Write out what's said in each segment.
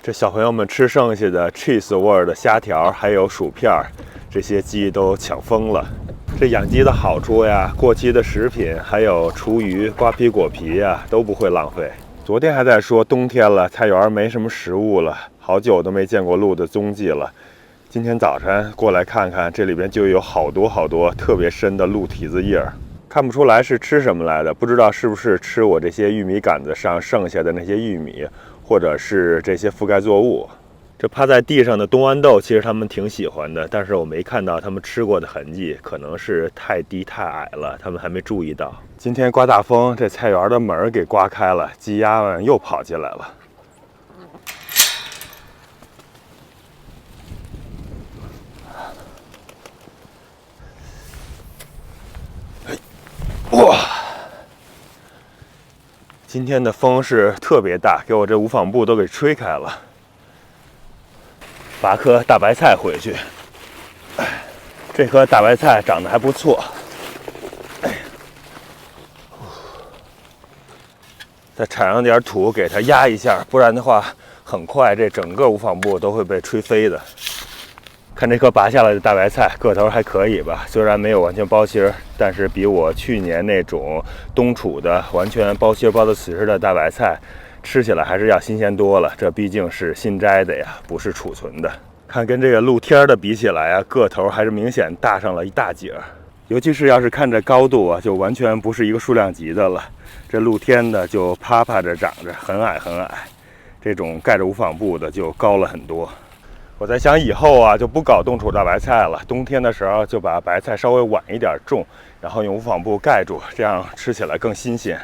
这小朋友们吃剩下的 cheese 味儿的虾条，还有薯片，这些鸡都抢疯了。这养鸡的好处呀，过期的食品，还有厨余、瓜皮、果皮呀，都不会浪费。昨天还在说冬天了，菜园没什么食物了，好久都没见过鹿的踪迹了。今天早晨过来看看，这里边就有好多特别深的鹿蹄子印儿，看不出来是吃什么来的，不知道是不是吃我这些玉米杆子上剩下的那些玉米，或者是这些覆盖作物。这趴在地上的冬豌豆，其实他们挺喜欢的，但是我没看到他们吃过的痕迹，可能是太低太矮了，他们还没注意到。今天刮大风，这菜园的门给刮开了，鸡鸭们又跑进来了。哇！今天的风是特别大，给我这无纺布都给吹开了。拔颗大白菜回去，这颗大白菜长得还不错。再铲上点土给它压一下，不然的话，很快这整个无纺布都会被吹飞的。看这颗拔下来的大白菜，个头还可以吧，虽然没有完全包心，但是比我去年那种冬储的完全包心包的瓷实的大白菜，吃起来还是要新鲜多了。这毕竟是新摘的呀，不是储存的。看跟这个露天的比起来啊，个头还是明显大上了一大截。尤其是要是看这高度啊，就完全不是一个数量级的了。这露天的就趴着长着，很矮很矮，这种盖着无纺布的就高了很多。我在想以后啊，就不搞冬储大白菜了，冬天的时候就把白菜稍微晚一点种，然后用无纺布盖住，这样吃起来更新鲜。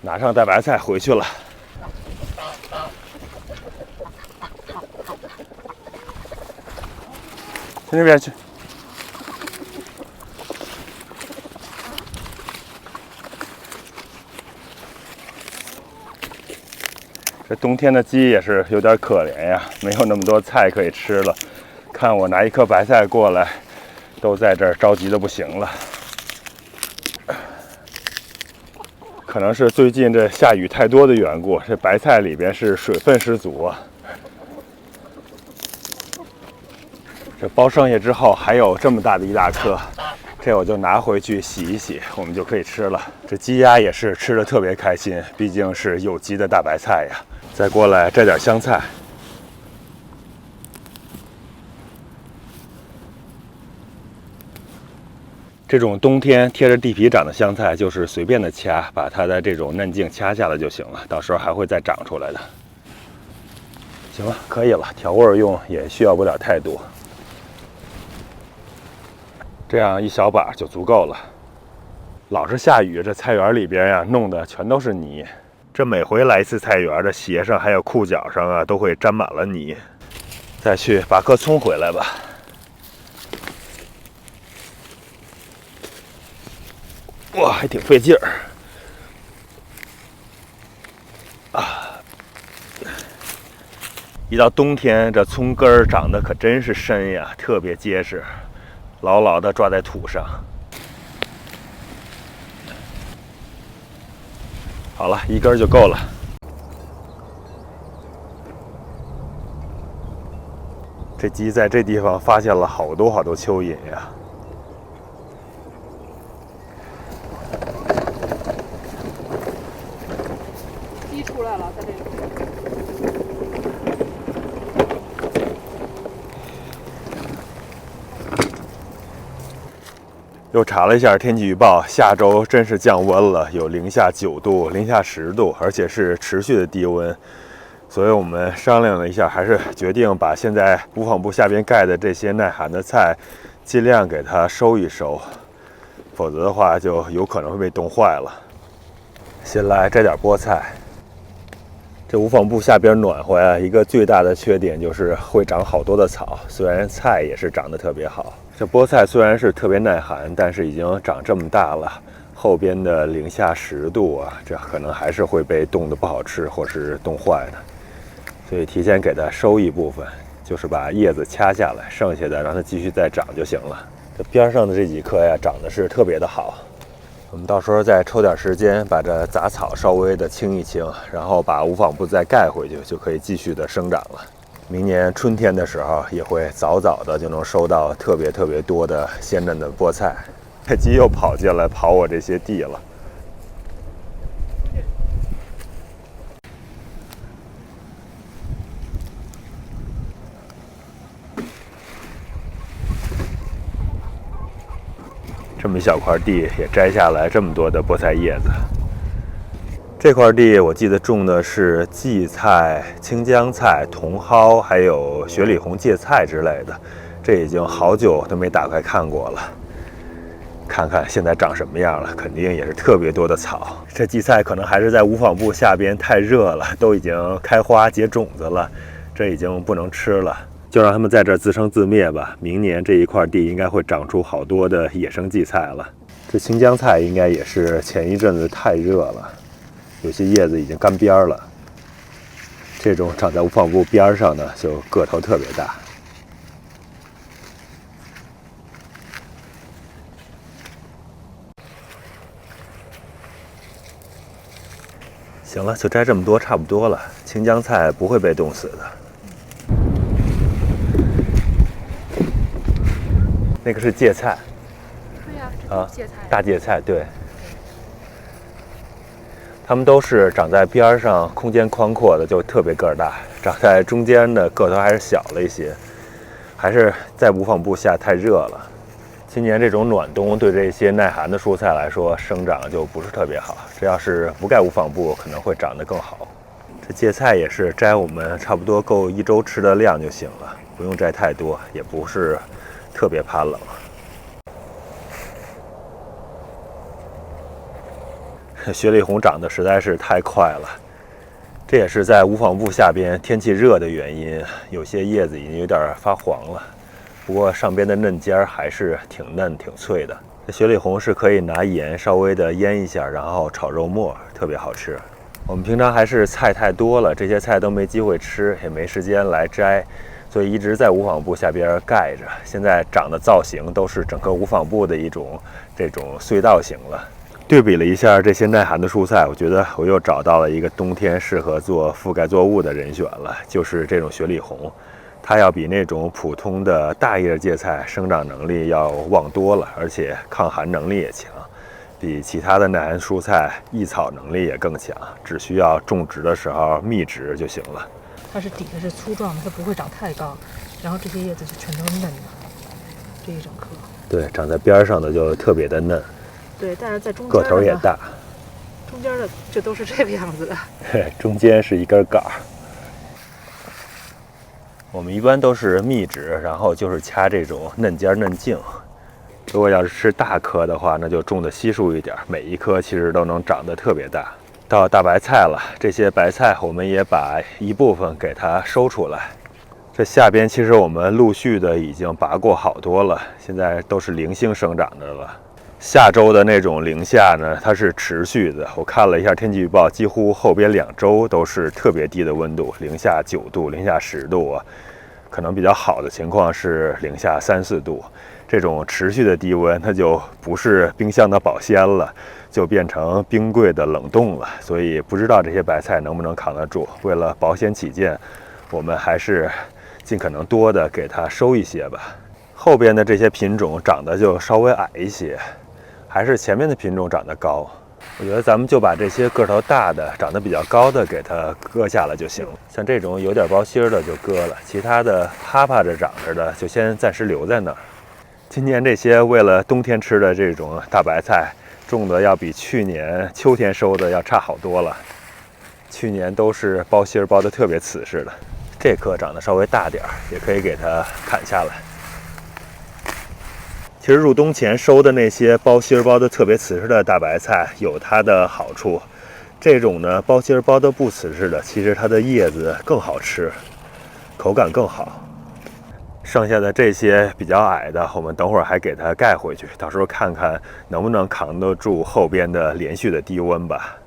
拿上大白菜回去了。去那边去。这冬天的鸡也是有点可怜呀，没有那么多菜可以吃了。看我拿一颗白菜过来，都在这儿着急的不行了。可能是最近这下雨太多的缘故，这白菜里边是水分十足啊。这包剩下之后还有这么大的一大颗，这我就拿回去洗一洗，我们就可以吃了。这鸡鸭也是吃得特别开心，毕竟是有机的大白菜呀。再过来摘点香菜。这种冬天贴着地皮长的香菜，就是随便的掐，把它的这种嫩茎掐下来就行了，到时候还会再长出来的。行了，可以了，调味用也需要不了太多，这样一小把就足够了。老是下雨，这菜园里边呀，弄的全都是泥。这每回来一次菜园，这鞋上还有裤脚上啊，都会沾满了泥。再去拔颗葱回来吧。哇，还挺费劲儿啊！一到冬天，这葱根儿长得可真是深呀，特别结实，牢牢地抓在土上。好了，一根就够了。这鸡在这地方发现了好多蚯蚓呀。鸡出来了，在这里。又查了一下天气预报，下周真是降温了，有零下9度、零下10度，而且是持续的低温。所以我们商量了一下，还是决定把现在无纺布下边盖的这些耐寒的菜，尽量给它收一收，否则的话就有可能会被冻坏了。先来摘点菠菜。这无纺布下边暖和呀，一个最大的缺点就是会长好多的草，虽然菜也是长得特别好。这菠菜虽然是特别耐寒，但是已经长这么大了，后边的零下10度啊，这可能还是会被冻得不好吃或是冻坏的。所以提前给它收一部分，就是把叶子掐下来，剩下的让它继续再长就行了。这边上的这几棵呀，长得是特别的好。我们到时候再抽点时间把这杂草稍微的清一清，然后把无纺布再盖回去，就可以继续的生长了。明年春天的时候也会早早的就能收到特别多的鲜嫩的菠菜。这鸡又跑进来刨我这些地了。这么一小块地也摘下来这么多的菠菜叶子。这块地我记得种的是荠菜、青江菜、茼蒿，还有雪里红芥菜之类的。这已经好久都没打开看过了，看看现在长什么样了，肯定也是特别多的草。这荠菜可能还是在无纺布下边太热了，都已经开花结种子了，这已经不能吃了。就让它们在这自生自灭吧。明年这一块地应该会长出好多的野生荠菜了。这青江菜应该也是前一阵子太热了，有些叶子已经干边了。这种长在无纺布边上的就个头特别大。行了，就摘这么多差不多了。青江菜不会被冻死的。那个是芥菜，对呀，这是芥菜，大芥菜，对。它们都是长在边上，空间宽阔的，就特别个儿大；长在中间的个头还是小了一些，还是在无纺布下太热了。今年这种暖冬对这些耐寒的蔬菜来说，生长就不是特别好。这要是不盖无纺布，可能会长得更好。这芥菜也是摘我们差不多够1周吃的量就行了，不用摘太多，也不是特别怕冷。雪里红长得实在是太快了，这也是在无纺布下边天气热的原因，有些叶子已经有点发黄了，不过上边的嫩尖儿还是挺嫩挺脆的。这雪里红是可以拿盐稍微的腌一下，然后炒肉末，特别好吃。我们平常还是菜太多了，这些菜都没机会吃，也没时间来摘，所以一直在无纺布下边盖着。现在长的造型都是整个无纺布的一种这种隧道型了。对比了一下这些耐寒的蔬菜，我觉得我又找到了一个冬天适合做覆盖作物的人选了，就是这种雪里红。它要比那种普通的大叶芥菜生长能力要旺多了，而且抗寒能力也强，比其他的耐寒蔬菜抑草能力也更强，只需要种植的时候密植就行了。它是底下是粗壮的，它不会长太高，然后这些叶子就全都是嫩的，这一整颗。对，长在边上的就特别的嫩。对，但是在中间个头也大，中间的就都是这个样子的。中间是一根杆儿。我们一般都是密植，然后就是掐这种嫩尖嫩茎。如果要是吃大颗的话，那就种的稀疏一点，每一颗其实都能长得特别大。到大白菜了，这些白菜我们也把一部分给它收出来。这下边其实我们陆续的已经拔过好多了，现在都是零星生长的了。下周的那种零下呢，它是持续的。我看了一下天气预报，几乎后边2周都是特别低的温度，零下9度、零下10度啊。可能比较好的情况是零下3、4度。这种持续的低温，它就不是冰箱的保鲜了，就变成冰柜的冷冻了。所以不知道这些白菜能不能扛得住。为了保险起见，我们还是尽可能多的给它收一些吧。后边的这些品种长得就稍微矮一些。还是前面的品种长得高，我觉得咱们就把这些个头大的、长得比较高的给它割下来就行了。像这种有点包心的就割了，其他的趴趴着长着的就先暂时留在那儿。今年这些为了冬天吃的这种大白菜，种的要比去年秋天收的要差好多了。去年都是包心包的特别瓷实的，这颗长得稍微大点儿，也可以给它砍下来。其实入冬前收的那些包心包的特别瓷实的大白菜有它的好处，这种呢包心包的不瓷实的，其实它的叶子更好吃，口感更好。剩下的这些比较矮的，我们等会儿还给它盖回去，到时候看看能不能扛得住后边的连续的低温吧。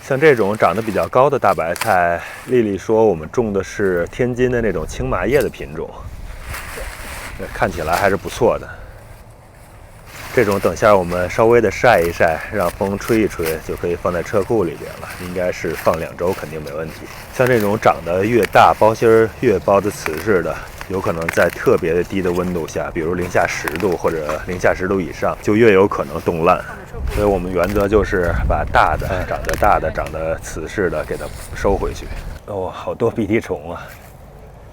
像这种长得比较高的大白菜，丽丽说我们种的是天津的那种青麻叶的品种，看起来还是不错的。这种等下我们稍微的晒一晒，让风吹一吹，就可以放在车库里边了。应该是放2周肯定没问题。像这种长得越大、包芯儿越包的瓷质的，有可能在特别的低的温度下，比如零下10度或者零下10度以上，就越有可能冻烂。所以我们原则就是把大的、长得瓷实的给它收回去。哦，好多鼻涕虫啊！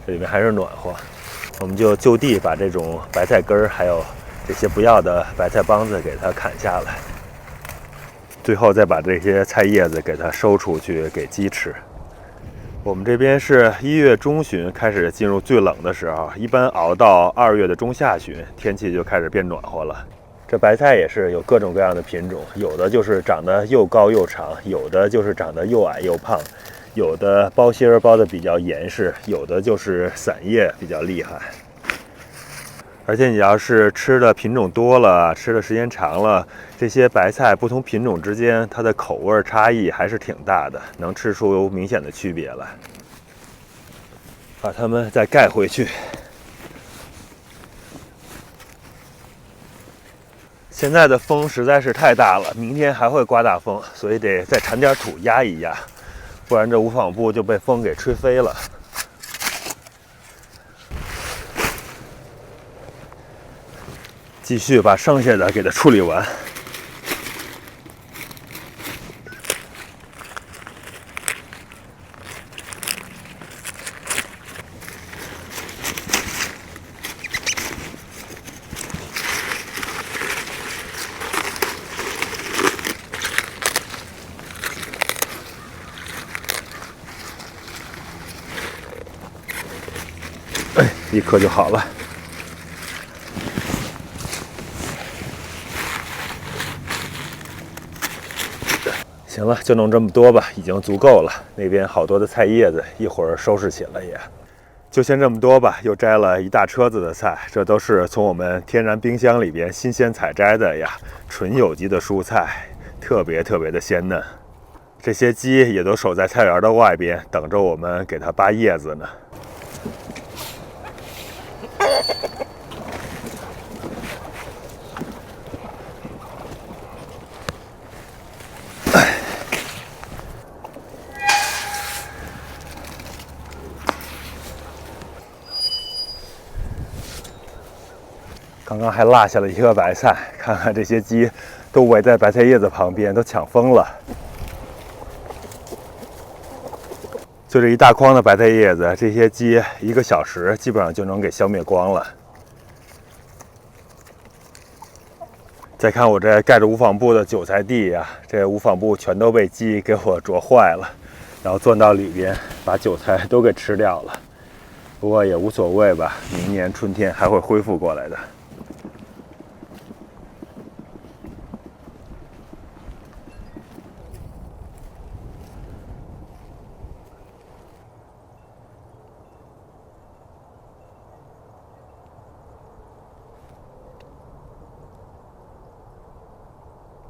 这里面还是暖和。我们就地把这种白菜根儿还有这些不要的白菜帮子给它砍下来，最后再把这些菜叶子给它收出去给鸡吃。我们这边是1月中旬开始进入最冷的时候，一般熬到2月的中下旬，天气就开始变暖和了。这白菜也是有各种各样的品种，有的就是长得又高又长，有的就是长得又矮又胖，有的包芯儿包的比较严实，有的就是散叶比较厉害。而且你要是吃的品种多了，吃的时间长了，这些白菜不同品种之间它的口味差异还是挺大的，能吃出明显的区别来。把它们再盖回去。现在的风实在是太大了，明天还会刮大风，所以得再铲点土压一压，不然这无纺布就被风给吹飞了。继续把剩下的给它处理完。一颗就好了。行了，就弄这么多吧，已经足够了。那边好多的菜叶子，一会儿收拾起来也。就先这么多吧，又摘了一大车子的菜，这都是从我们天然冰箱里边新鲜采摘的呀，纯有机的蔬菜，特别的鲜嫩。这些鸡也都守在菜园的外边，等着我们给它扒叶子呢。刚刚还落下了一个白菜，看看这些鸡都围在白菜叶子旁边，都抢疯了。就这一大筐的白菜叶子，这些鸡1个小时基本上就能给消灭光了。再看我这盖着无纺布的韭菜地呀，这无纺布全都被鸡给我啄坏了，然后钻到里边，把韭菜都给吃掉了。不过也无所谓吧，明年春天还会恢复过来的。